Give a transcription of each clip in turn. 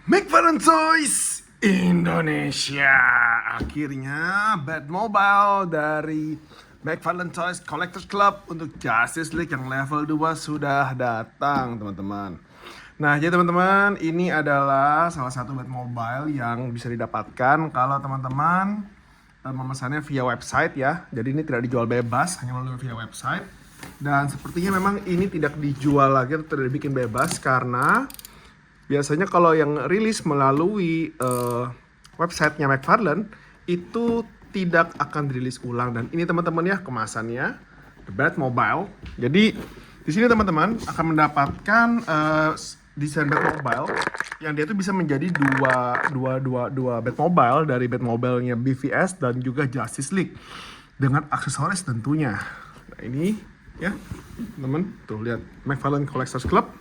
McFarlane Toys Indonesia. Akhirnya Batmobile dari McFarlane Toys Collectors Club untuk Justice League yang level 2 sudah datang, teman-teman. Nah, jadi teman-teman, ini adalah salah satu Batmobile yang bisa didapatkan kalau teman-teman memesannya via website ya. Jadi ini tidak dijual bebas, hanya melalui via website. Dan sepertinya memang ini tidak dijual lagi atau tidak dibikin bebas karena biasanya kalau yang rilis melalui websitenya McFarlane itu tidak akan dirilis ulang. Dan ini teman-teman ya kemasannya The Batmobile. Jadi di sini teman-teman akan mendapatkan desain Batmobile yang dia tuh bisa menjadi dua Batmobile dari Batmobile-nya BVS dan juga Justice League dengan aksesoris tentunya. Nah ini ya teman-teman tuh lihat McFarlane Collectors Club.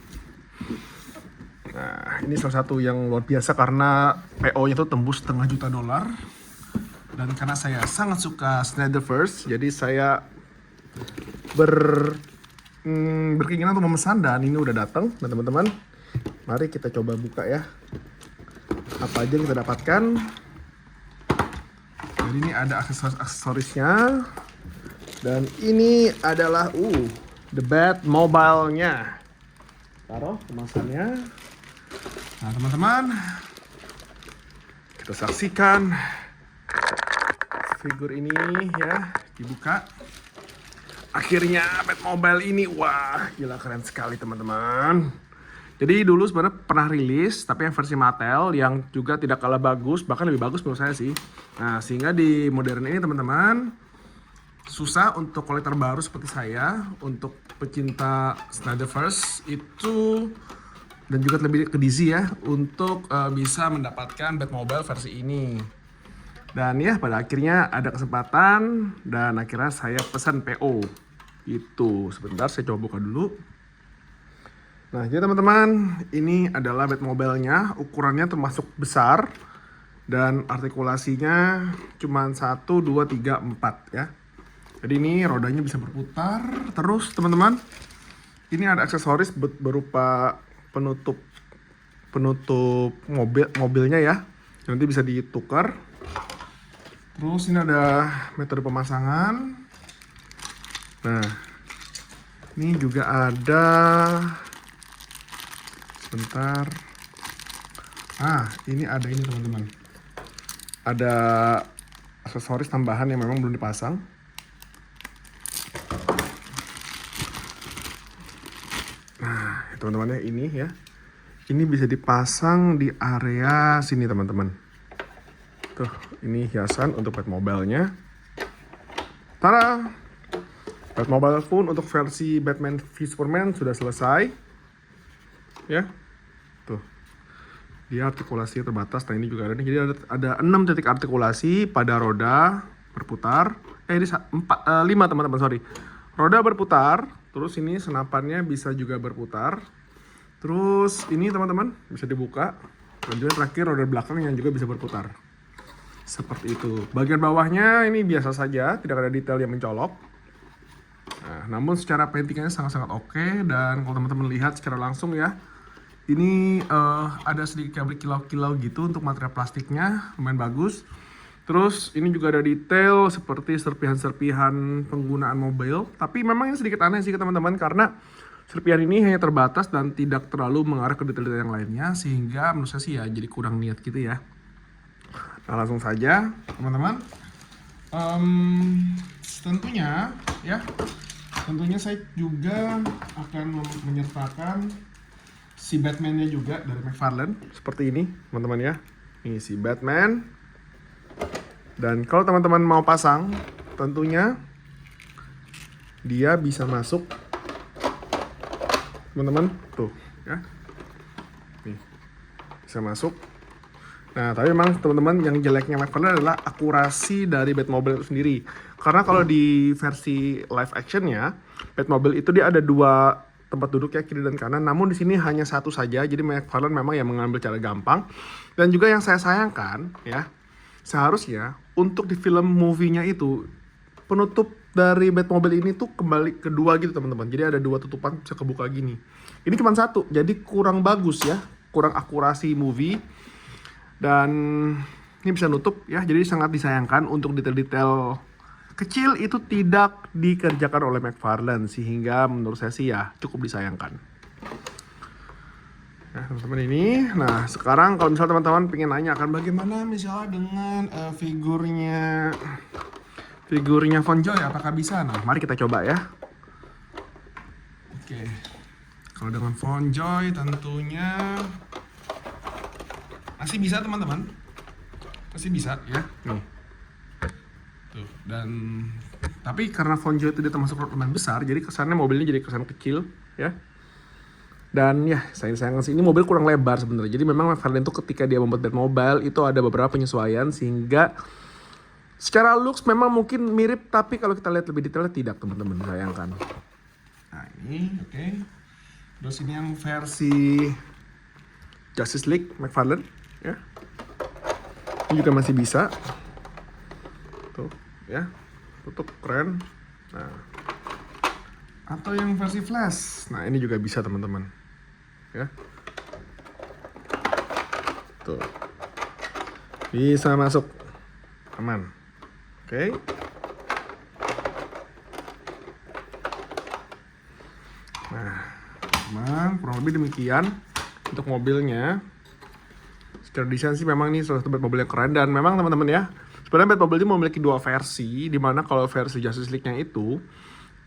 Nah, ini salah satu yang luar biasa karena PO-nya itu tembus $500 juta. Dan karena saya sangat suka Snyderverse, jadi saya berkeinginan untuk memesan dan ini udah datang. Nah, teman-teman, mari kita coba buka ya. Apa aja yang kita dapatkan. Jadi ini ada aksesorisnya. Dan ini adalah The Batmobile-nya. Taruh kemasannya. Nah teman-teman, kita saksikan figur ini ya dibuka. Akhirnya Batmobile ini, wah gila keren sekali teman-teman. Jadi dulu sebenarnya pernah rilis, tapi yang versi Mattel yang juga tidak kalah bagus, bahkan lebih bagus menurut saya sih. Nah sehingga di modern ini teman-teman susah untuk kolektor baru seperti saya, untuk pecinta Snyderverse itu dan juga lebih ke DC ya untuk bisa mendapatkan Batmobile versi ini. Dan ya pada akhirnya ada kesempatan dan akhirnya saya pesan PO. Itu sebentar saya coba buka dulu. Nah jadi teman-teman, ini adalah Batmobile-nya, ukurannya termasuk besar dan artikulasinya cuma 1, 2, 3, 4 ya. Jadi ini rodanya bisa berputar terus teman-teman. Ini ada aksesoris berupa penutup mobilnya ya, nanti bisa ditukar. Terus ini ada metode pemasangan. Nah ini juga ada, sebentar, ini ada ini teman-teman, ada aksesoris tambahan yang memang belum dipasang. Nah, teman-teman ya, ini ya. Ini bisa dipasang di area sini, teman-teman. Tuh, ini hiasan untuk Batmobile-nya. Tada! Batmobile pun untuk versi Batman v Superman sudah selesai. Ya. Tuh. Dia artikulasi terbatas. Nah, ini juga ada nih. Jadi ada 6 titik artikulasi pada roda berputar. Ini 5 teman-teman, sorry. Roda berputar, terus ini senapannya bisa juga berputar. Terus ini teman-teman bisa dibuka. Dan juga terakhir roda belakang yang juga bisa berputar. Seperti itu. Bagian bawahnya ini biasa saja, tidak ada detail yang mencolok. Nah, namun secara paintingnya sangat-sangat oke. Dan kalau teman-teman lihat secara langsung ya, ini ada sedikit berkilau-kilau gitu untuk material plastiknya, lumayan bagus. Terus ini juga ada detail seperti serpihan-serpihan penggunaan mobil. Tapi memang ini sedikit aneh sih teman-teman karena serpihan ini hanya terbatas dan tidak terlalu mengarah ke detail-detail yang lainnya. Sehingga menurut saya sih ya jadi kurang niat gitu ya. Nah langsung saja teman-teman. Tentunya saya juga akan menyertakan si Batman-nya juga dari McFarlane. Seperti ini teman-teman ya. Ini si Batman. Dan kalau teman-teman mau pasang, tentunya dia bisa masuk, teman-teman, tuh ya, nih bisa masuk. Nah tapi memang teman-teman yang jeleknya McFarlane adalah akurasi dari Batmobile itu sendiri. Karena kalau di versi live actionnya, Batmobile itu dia ada 2 tempat duduk ya, kiri dan kanan. Namun di sini hanya 1 saja. Jadi McFarlane memang yang mengambil cara gampang. Dan juga yang saya sayangkan ya, seharusnya untuk di film movie-nya itu penutup dari Batmobile ini tuh kembali kedua gitu teman-teman. Jadi ada 2 tutupan bisa kebuka gini. Ini cuma 1, jadi kurang bagus ya. kurang akurasi movie. Dan ini bisa nutup ya, jadi sangat disayangkan untuk detail-detail kecil itu tidak dikerjakan oleh McFarlane, sehingga menurut saya sih ya cukup disayangkan. Nah teman-teman ini, nah sekarang kalau misalnya teman-teman pengen nanya akan bagaimana misalnya dengan figurnya Fonjoy, apakah bisa? Nah mari kita coba ya. Oke, kalau dengan Fonjoy tentunya masih bisa teman-teman, masih bisa ya. Nih. Tuh, dan tapi karena Fonjoy itu dia termasuk lumayan besar, jadi kesannya mobilnya jadi kesan kecil ya. Dan ya sayang sih ini mobil kurang lebar sebenarnya. Jadi memang McFarlane itu ketika dia membuat Batmobile itu ada beberapa penyesuaian sehingga secara looks memang mungkin mirip, tapi kalau kita lihat lebih detailnya tidak teman-teman, sayangkan. Nah ini oke. Terus ini yang versi Justice League McFarlane ya. Ini juga masih bisa. Tuh ya. Tutup keren. Nah. Atau yang versi flash. Nah, ini juga bisa teman-teman. Ya. Tuh. Bisa masuk. Aman. Oke. Nah, teman, kurang lebih demikian untuk mobilnya. Secara desain sih memang ini salah satu mobil yang keren, dan memang teman-teman ya, sebenarnya Batmobile ini memiliki dua versi, dimana kalau versi Justice League-nya itu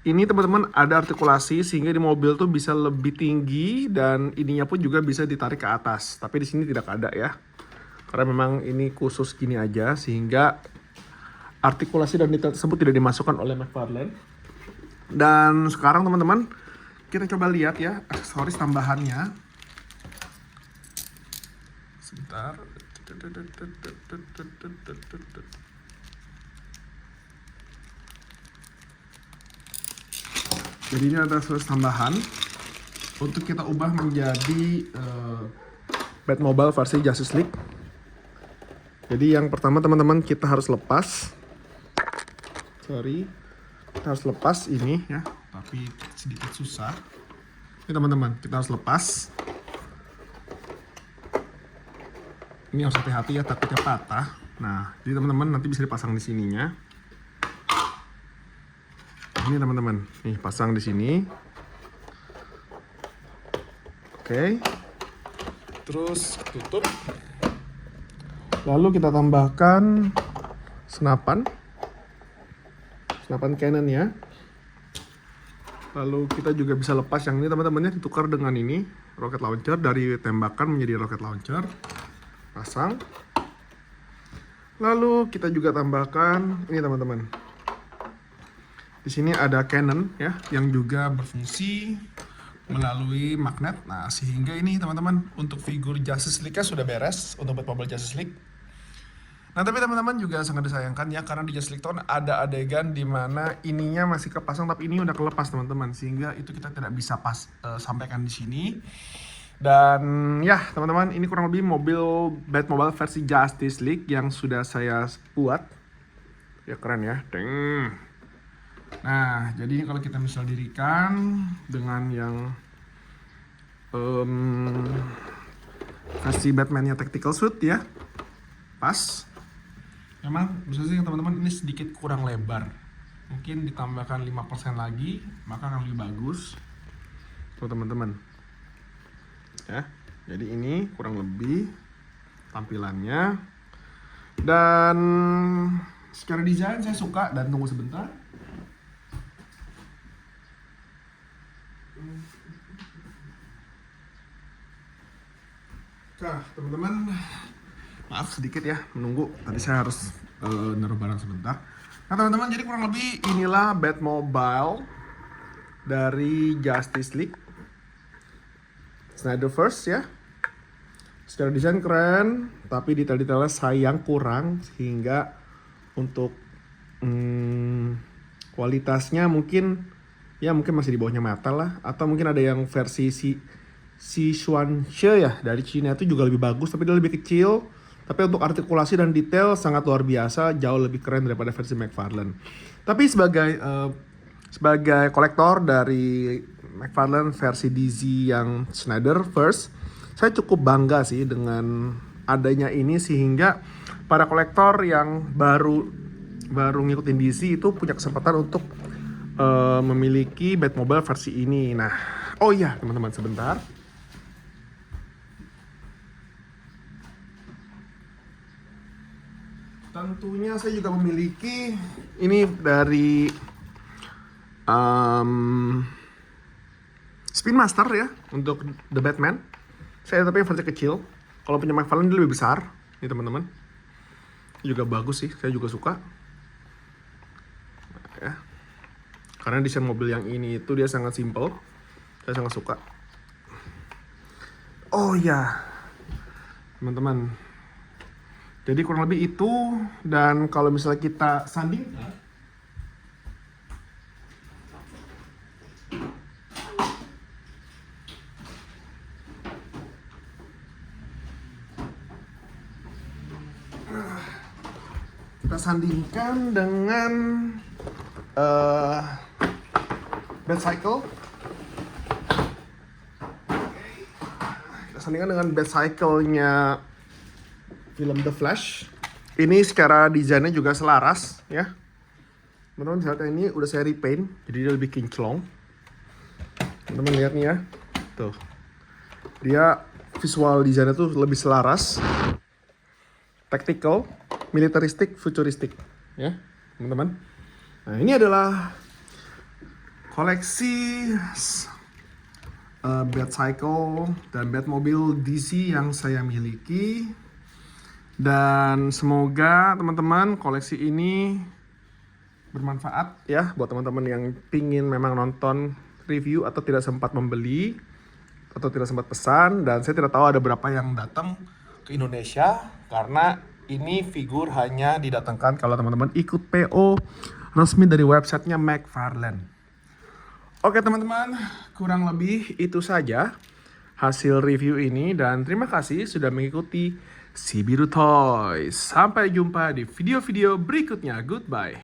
ini teman-teman ada artikulasi sehingga di mobil tuh bisa lebih tinggi dan ininya pun juga bisa ditarik ke atas. Tapi di sini tidak ada ya. Karena memang ini khusus gini aja sehingga artikulasi dan detail tersebut tidak dimasukkan oleh McFarlane. Dan sekarang teman-teman kita coba lihat ya aksesoris tambahannya. Sebentar. Jadi ini ada aksesoris tambahan untuk kita ubah menjadi Batmobile versi Justice League. Jadi yang pertama teman-teman kita harus lepas. Kita harus lepas ini ya, tapi sedikit susah. Ini teman-teman, kita harus lepas. Ini harus hati-hati ya, takutnya patah. Nah, jadi teman-teman nanti bisa dipasang di sininya. Ini teman-teman, nih pasang di sini. Oke. Terus tutup. Lalu kita tambahkan senapan Canon ya. Lalu kita juga bisa lepas yang ini teman-temannya, ditukar dengan ini rocket launcher, dari tembakan menjadi rocket launcher. Pasang. Lalu kita juga tambahkan ini teman-teman. Di sini ada Canon ya, yang juga berfungsi melalui magnet. Nah, sehingga ini teman-teman untuk figur Justice League-nya sudah beres untuk Batmobile Justice League. Nah, tapi teman-teman juga sangat disayangkan ya, karena di Justice League Town ada adegan di mana ininya masih kepasang tapi ini udah kelepas teman-teman, sehingga itu kita tidak bisa sampaikan di sini. Dan ya teman-teman, ini kurang lebih mobil Batmobile versi Justice League yang sudah saya buat. Ya keren ya, deng. Nah, jadi kalau kita misal dirikan dengan yang versi Batman-nya Tactical Suit ya, pas. Memang bisa sih teman-teman ini sedikit kurang lebar. Mungkin ditambahkan 5% lagi, maka akan lebih bagus. Tuh teman-teman. Ya, jadi ini kurang lebih tampilannya. Dan secara desain saya suka, dan tunggu sebentar. Nah, teman-teman, maaf sedikit ya menunggu. Tadi saya harus naruh barang sebentar. Nah, teman-teman, jadi kurang lebih inilah Batmobile dari Justice League Snyderverse ya. Secara desain keren, tapi detail-detailnya sayang kurang, sehingga untuk kualitasnya mungkin masih di bawahnya Mattel lah, atau mungkin ada yang versi Sichuanshi ya dari Cina itu juga lebih bagus, tapi dia lebih kecil. Tapi untuk artikulasi dan detail sangat luar biasa, jauh lebih keren daripada versi McFarlane. Tapi sebagai kolektor dari McFarlane versi DZ yang Snyderverse, Saya cukup bangga sih dengan adanya ini, sehingga para kolektor yang baru ngikutin DC itu punya kesempatan untuk memiliki Batmobile versi ini. Nah, oh iya teman-teman, sebentar. Tentunya saya juga memiliki ini dari Spin Master ya, untuk The Batman. Saya tapi yang versi kecil. Kalau punya McFarlane dia lebih besar, nih teman-teman. Juga bagus sih, saya juga suka. Nah, ya. Karena desain mobil yang ini itu dia sangat simple. Saya sangat suka. Oh ya, teman-teman. Jadi kurang lebih itu. Dan kalau misalnya kita sandingkan, dengan Batcycle. Kita sandingkan dengan Batcycle-nya film The Flash. Ini secara desainnya juga selaras ya. Teman-teman lihat, ini udah saya repaint, jadi dia lebih kinclong. Teman-teman lihat nih ya. Tuh. Dia visual desainnya tuh lebih selaras. Tactical, militaristik, futuristik ya, teman-teman. Nah, ini adalah koleksi Batcycle dan Batmobile DC yang saya miliki. Dan semoga teman-teman koleksi ini bermanfaat ya buat teman-teman yang pingin memang nonton review atau tidak sempat membeli atau tidak sempat pesan. Dan saya tidak tahu ada berapa yang datang ke Indonesia, karena ini figur hanya didatangkan kalau teman-teman ikut PO resmi dari websitenya McFarlane. Oke teman-teman, kurang lebih itu saja hasil review ini, dan terima kasih sudah mengikuti Si Biru Toys. Sampai jumpa di video-video berikutnya. Goodbye.